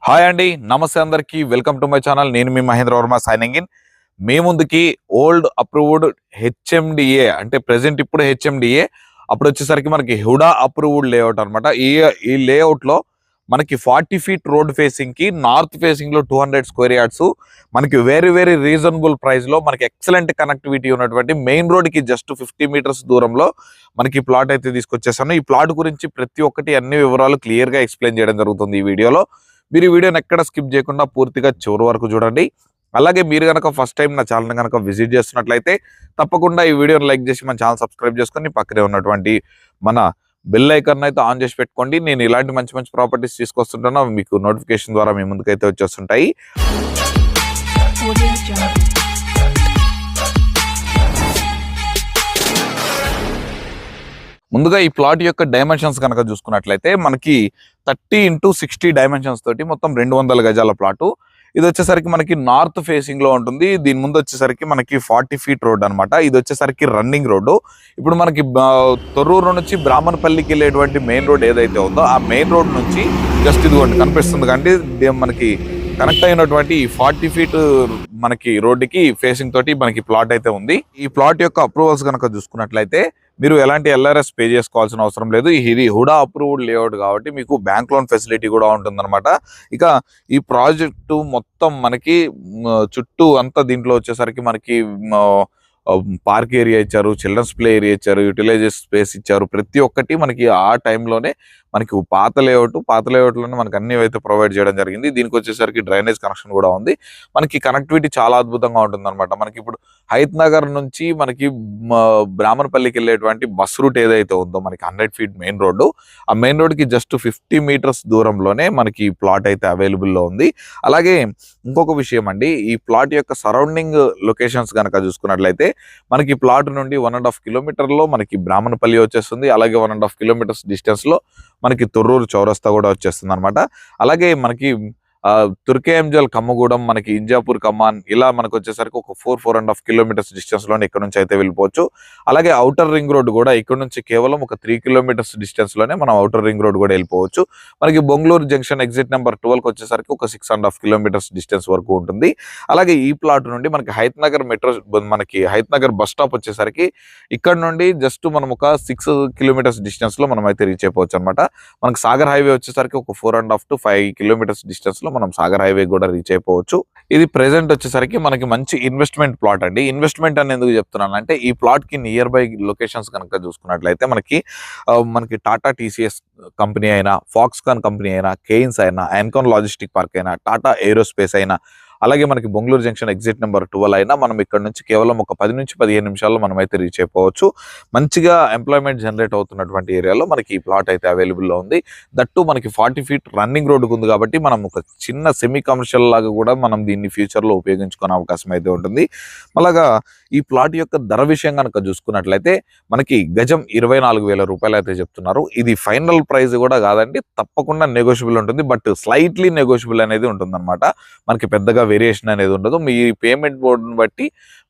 Hi అండి, నమస్తే అందరికీ. Welcome to my channel. నేను మీ మహేంద్ర వర్మ సైనింగ్ ఇన్. మీ ముందుకి ఓల్డ్ అప్రూవ్డ్ హెచ్ఎండిఏ అంటే ప్రెసెంట్ ఇప్పుడు హెచ్ఎండిఏ అప్పుడు వచ్చేసరికి మనకి హుడా అప్రూవ్డ్ లేఅవుట్ అనమాట. ఈ లేఅవుట్ లో మనకి 40 ఫీట్ రోడ్ ఫేసింగ్ కి నార్త్ ఫేసింగ్ లో 200 స్క్వేర్ యార్డ్స్ మనకి వెరీ వెరీ రీజనబుల్ ప్రైస్ లో మనకి ఎక్సలెంట్ కనెక్టివిటీ ఉన్నటువంటి మెయిన్ రోడ్ కి జస్ట్ 50 మీటర్స్ దూరంలో మనకి ప్లాట్ అయితే తీసుకొచ్చేసాను. ఈ ప్లాట్ గురించి ప్రతి ఒక్కటి అన్ని వివరాలు క్లియర్ గా ఎక్స్ప్లెయిన్ చేయడం జరుగుతుంది ఈ వీడియోలో. మీరు ఈ వీడియోని ఎక్కడ స్కిప్ చేయకుండా పూర్తిగా చివరి వరకు చూడండి. అలాగే మీరు కనుక ఫస్ట్ టైం నా ఛానల్ కనుక విజిట్ చేస్తున్నట్లయితే తప్పకుండా ఈ వీడియోని లైక్ చేసి మన ఛానల్ సబ్స్క్రైబ్ చేసుకొని పక్కనే ఉన్నటువంటి మన బెల్ ఐకాన్ అయితే ఆన్ చేసి పెట్టుకోండి. నేను ఇలాంటి మంచి మంచి ప్రాపర్టీస్ తీసుకొస్తుంటాను, మీకు నోటిఫికేషన్ ద్వారా మీ ముందుకైతే వచ్చేస్తుంటాయి. ముందుగా ఈ ప్లాట్ యొక్క డైమెన్షన్స్ కనుక చూసుకున్నట్లయితే మనకి 30x60 డైమెన్షన్స్ తోటి మొత్తం 200 గజాల ప్లాటు. ఇది వచ్చేసరికి మనకి నార్త్ ఫేసింగ్ లో ఉంటుంది. దీని ముందు వచ్చేసరికి మనకి 40 ఫీట్ రోడ్ అనమాట. ఇది వచ్చేసరికి రన్నింగ్ రోడ్డు. ఇప్పుడు మనకి తొర్రూరు నుంచి బ్రాహ్మణపల్లికి వెళ్ళేటువంటి మెయిన్ రోడ్ ఏదైతే ఉందో ఆ మెయిన్ రోడ్ నుంచి జస్ట్ ఇదిగోండి కనిపిస్తుంది కానీ మనకి కనెక్ట్ అయినటువంటి 40 ఫీట్ మనకి రోడ్డుకి ఫేసింగ్ తోటి మనకి ప్లాట్ అయితే ఉంది. ఈ ప్లాట్ యొక్క అప్రూవల్స్ కనుక చూసుకున్నట్లయితే మీరు ఎలాంటి ఎల్ఆర్ఎస్ పే చేసుకోవాల్సిన అవసరం లేదు. ఇది హుడా అప్రూవ్డ్ లేఅవుట్ కాబట్టి మీకు బ్యాంక్ లోన్ ఫెసిలిటీ కూడా ఉంటుందన్నమాట. ఇక ఈ ప్రాజెక్టు మొత్తం మనకి చుట్టూ అంతా దీంట్లో వచ్చేసరికి మనకి పార్క్ ఏరియా ఇచ్చారు, చిల్డ్రన్స్ ప్లే ఏరియా ఇచ్చారు, యూటిలైజేషన్ స్పేస్ ఇచ్చారు. ప్రతి ఒక్కటి మనకి ఆ టైంలోనే మనకి పాత లేఅవుట్లోనే మనకి అన్ని అయితే ప్రొవైడ్ చేయడం జరిగింది. దీనికి వచ్చేసరికి డ్రైనేజ్ కనెక్షన్ కూడా ఉంది. మనకి కనెక్టివిటీ చాలా అద్భుతంగా ఉంటుంది అనమాట. మనకి ఇప్పుడు హైత్ నగర్ నుంచి మనకి బ్రాహ్మణపల్లికి వెళ్ళేటువంటి బస్ రూట్ ఏదైతే ఉందో మనకి 100 ఫీట్ మెయిన్ రోడ్డు, ఆ మెయిన్ రోడ్కి జస్ట్ 50 మీటర్స్ దూరంలోనే మనకి ఈ ప్లాట్ అయితే అవైలబుల్లో ఉంది. అలాగే ఇంకొక విషయం అండి, ఈ ప్లాట్ యొక్క సరౌండింగ్ లొకేషన్స్ కనుక చూసుకున్నట్లయితే మనకి ప్లాట్ నుండి 1.5 కిలోమీటర్లో మనకి బ్రాహ్మణపల్లి వచ్చేస్తుంది. అలాగే 1.5 కిలోమీటర్స్ డిస్టెన్స్ లో మనకి తొర్రూరు చౌరస్తా కూడా వచ్చేస్తుంది అనమాట. అలాగే మనకి తుర్కేఎంజల్ కమ్మగూడెం, మనకి ఇంజాపూర్ కమాన్, ఇలా మనకు వచ్చేసరికి ఒక 4.5 కిలోమీటర్స్ డిస్టెన్స్ లోనే ఇక్కడ నుంచి అయితే వెళ్ళిపోవచ్చు. అలాగే అవుటర్ రింగ్ రోడ్ కూడా ఇక్కడ నుంచి కేవలం ఒక 3 కిలోమీటర్స్ డిస్టెన్స్ లోనే మనం అవుటర్ రింగ్ రోడ్ కూడా వెళ్ళిపోవచ్చు. మనకి బొంగళూరు జంక్షన్ ఎగ్జిట్ నెంబర్ 12 కి వచ్చేసరికి ఒక 6.5 కిలోమీటర్స్ డిస్టెన్స్ వరకు ఉంటుంది. అలాగే ఈ ప్లాట్ నుండి మనకి హైత్ నగర్ బస్ స్టాప్ వచ్చేసరికి ఇక్కడ నుండి జస్ట్ మనం ఒక 6 కిలోమీటర్స్ డిస్టెన్స్ లో మనం అయితే రీచ్ అయిపోవచ్చు అనమాట. మనకి సాగర్ హైవే వచ్చేసరికి ఒక 4.5 to 5 కిలోమీటర్స్ డిస్టెన్స్ లో మనం సాగర్ హైవే కూడా రీచ్ అయిపోవచ్చు. ఇది ప్రెసెంట్ వచ్చేసరికి మనకి మంచి ఇన్వెస్ట్మెంట్ ప్లాట్ అండి. ఇన్వెస్ట్మెంట్ అని ఎందుకు చెప్తున్నాను అంటే ఈ ప్లాట్ కి నియర్ బై లొకేషన్స్ కనుక చూసుకున్నట్లయితే మనకి టాటా టీసీఎస్ కంపెనీ అయినా, ఫాక్స్కాన్ కంపెనీ అయినా, కేయిన్స్ అయినా, ఎన్కాన్ లాజిస్టిక్ పార్క్ అయినా, టాటా ఏరోస్పేస్ అయినా, అలాగే మనకి బొంగళూరు జంక్షన్ ఎగ్జిట్ నెంబర్ 12 అయినా మనం ఇక్కడ నుంచి కేవలం ఒక 10 నుంచి 15 నిమిషాల్లో మనం అయితే రీచ్ అయిపోవచ్చు. మంచిగా ఎంప్లాయ్మెంట్ జనరేట్ అవుతున్నటువంటి ఏరియాలో మనకి ఈ ప్లాట్ అయితే అవైలబుల్లో ఉంది. దట్టు మనకి 40 ఫీట్ రన్నింగ్ రోడ్డుకు ఉంది కాబట్టి మనం ఒక చిన్న సెమీ కమర్షియల్ లాగా కూడా మనం దీన్ని ఫ్యూచర్లో ఉపయోగించుకునే అవకాశం అయితే ఉంటుంది. అలాగా ఈ ప్లాట్ యొక్క ధర విషయం కనుక చూసుకున్నట్లయితే మనకి గజం 24,000 రూపాయలు అయితే చెప్తున్నారు. ఇది ఫైనల్ ప్రైస్ కూడా కాదండి, తప్పకుండా నెగోషియబుల్ ఉంటుంది. బట్ స్లైట్లీ నెగోషియబుల్ అనేది ఉంటుందన్నమాట. మనకి పెద్దగా వేరియేషన్ అనేది ఉండదు. మీ పేమెంట్ బోర్డుని బట్టి,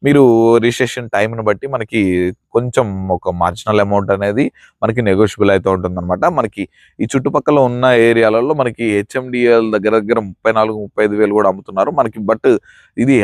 మీరు రిజిస్ట్రేషన్ టైంని బట్టి మనకి కొంచెం ఒక మార్జినల్ అమౌంట్ అనేది మనకి నెగోషియబుల్ అయితే ఉంటుందన్నమాట. మనకి ఈ చుట్టుపక్కల ఉన్న ఏరియాలలో మనకి హెచ్ఎండిఏల దగ్గర 34-35 వేలు కూడా అమ్ముతున్నారు మనకి. బట్ ఇది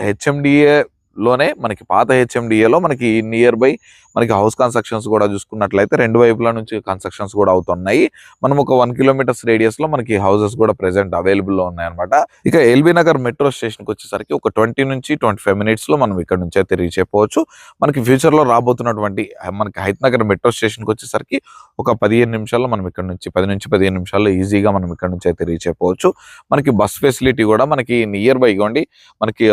హెచ్ఎండిఏ లోనే మనకి పాత హెచ్ఎండిఏలో మనకి నియర్ బై మనకి హౌస్ కన్స్ట్రక్షన్స్ కూడా చూసుకున్నట్లయితే రెండు వైపుల నుంచి కన్స్ట్రక్షన్స్ కూడా అవుతున్నాయి. మనం ఒక 1 కిలోమీటర్స్ రేడియస్ లో మనకి హౌసెస్ కూడా ప్రెసెంట్ అవైలబుల్ లో ఉన్నాయి అనమాట. ఇక ఎల్బీ నగర్ మెట్రో స్టేషన్ కి వచ్చేసరికి ఒక 20 నుంచి 25 మినిట్స్ లో మనం ఇక్కడ నుంచి అయితే రీచ్ అయిపోవచ్చు. మనకి ఫ్యూచర్ లో రాబోతున్నటువంటి మనకి హైత్ నగర్ మెట్రో స్టేషన్ కి వచ్చేసరికి ఒక 15 నిమిషాల్లో మనం ఇక్కడ నుంచి 10 నుంచి 15 నిమిషాల్లో ఈజీగా మనం ఇక్కడ నుంచి అయితే రీచ్ అయిపోవచ్చు. మనకి బస్ ఫెసిలిటీ కూడా మనకి నియర్ బై ఇవ్వండి. మనకి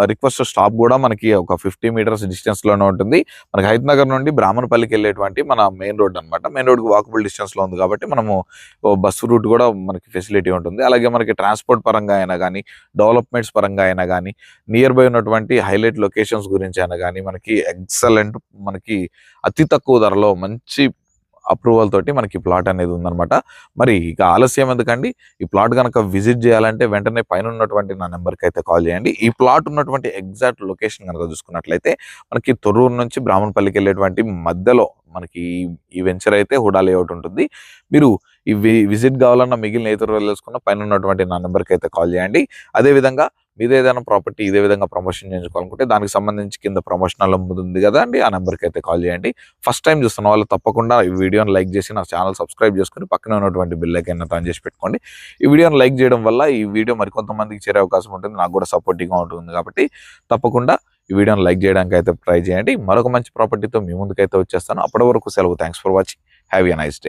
రిక్వెస్ట్ స్టాప్ కూడా మనకి ఒక 50 మీటర్స్ డిస్టెన్స్ లోనే ఉంటుంది. మనకి హైత్ నగర్ నుండి బ్రాహ్మణపల్లికి వెళ్ళేటువంటి మన మెయిన్ రోడ్ అనమాట. మెయిన్ రోడ్ వాకబుల్ డిస్టెన్స్ లో ఉంది కాబట్టి మనము బస్సు రూట్ కూడా మనకి ఫెసిలిటీ ఉంటుంది. అలాగే మనకి ట్రాన్స్పోర్ట్ పరంగా అయినా కానీ, డెవలప్మెంట్స్ పరంగా అయినా కానీ, నియర్ బై ఉన్నటువంటి హైలైట్ లొకేషన్స్ గురించి అయినా కానీ మనకి ఎక్సలెంట్, మనకి అతి తక్కువ ధరలో మంచి అప్రూవల్ తోటి మనకి ప్లాట్ అనేది ఉందన్నమాట. మరి ఇక ఆలస్యం ఎందుకండి, ఈ ప్లాట్ కనుక విజిట్ చేయాలంటే వెంటనే పైన ఉన్నటువంటి నా నెంబర్కి అయితే కాల్ చేయండి. ఈ ప్లాట్ ఉన్నటువంటి ఎగ్జాక్ట్ లొకేషన్ కనుక చూసుకున్నట్లయితే మనకి తొర్రూరు నుంచి బ్రాహ్మణపల్లికి వెళ్ళేటువంటి మధ్యలో మనకి ఈ వెంచర్ అయితే హుడా లేఅవుట్ ఉంటుంది. మీరు విజిట్ కావాలన్నా మిగిలిన ఇతర తెలుసుకున్న పైన ఉన్నటువంటి నా నెంబర్కి అయితే కాల్ చేయండి. అదేవిధంగా మీద ఏదైనా ప్రాపర్టీ ఇదే విధంగా ప్రమోషన్ చేయించుకోవాలనుకుంటే దానికి సంబంధించి కింద ప్రమోషనల్ ఉంది కదా అండి, ఆ నెంబర్కి అయితే కాల్ చేయండి. ఫస్ట్ టైం చూస్తున్న వాళ్ళు తప్పకుండా ఈ వీడియోని లైక్ చేసి నా ఛానల్ సబ్స్క్రైబ్ చేసుకుని పక్కన ఉన్నటువంటి బెల్ ఐకాన్ ఆన్ చేసి పెట్టుకోండి. ఈ వీడియోని లైక్ చేయడం వల్ల ఈ వీడియో మరికొంతమందికి చేరే అవకాశం ఉంటుంది, నాకు కూడా సపోర్టివ్గా ఉంటుంది. కాబట్టి తప్పకుండా ఈ వీడియోని లైక్ చేయడానికి అయితే ట్రై చేయండి. మరొక మంచి ప్రాపర్టీతో మీ ముందుకైతే వచ్చేస్తాను. అప్పటి వరకు సెలవు. Thanks for watching. Have a nice day.